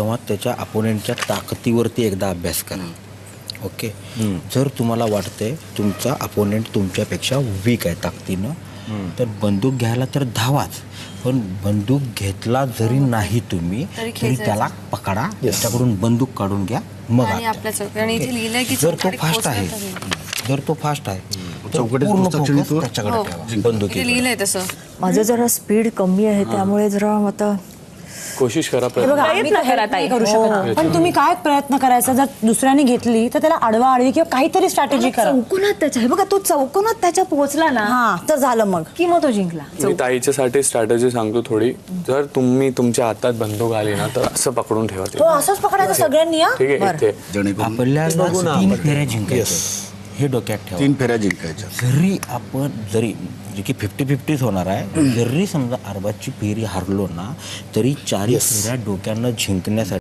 तेव्हा त्याच्या अपोनेंटच्या ताकदीवरती एकदा अभ्यास करा. ओके. जर तुम्हाला वाटतंय तुमचा अपोनेंट तुमच्यापेक्षा वीक आहे ताकदीनं, तर बंदूक घ्यायला तर धावाच, पण बंदूक घेतला जरी नाही तुम्ही तरी त्याला पकडा, त्याच्याकडून बंदूक काढून घ्या, मग जर तो फास्ट आहे पूर्ण focus त्याच्याकडे ठेवा, बंदुकीकडे. माझं जरा स्पीड कमी आहे त्यामुळे जरा आता कोशिश करा प्रयत्न करा ताई. करू शकत पण तुम्ही काय प्रयत्न करायचा, जर दुसऱ्याने घेतली तर त्याला आडवा आडवी किंवा काहीतरी स्ट्रॅटेजी करा. चौकोनात त्याच्या, हे बघा तो चौकोनात त्याच्या पोहोचला ना, हा तर झालं मग की मग तो जिंकला. मी ताईच्यासाठी स्ट्रॅटेजी सांगतो थोडी. जर तुम्ही तुमच्या हातात बंदूक आली ना तर असं पकडून ठेवा ते. तो असंच पकडायचा सगळ्यांनी. ठीक आहे इथे. आपल्याला 3 फेऱ्या जिंकायच्या, हे डोक्यात ठेवा. 3 फेऱ्या जिंकायच्या. जरी आपण जे की 50-50 होणार आहे, जरी समजा अरबाजची फेरी हारलो ना तरी 4 फेऱ्या डोक्यानं जिंकण्यासाठी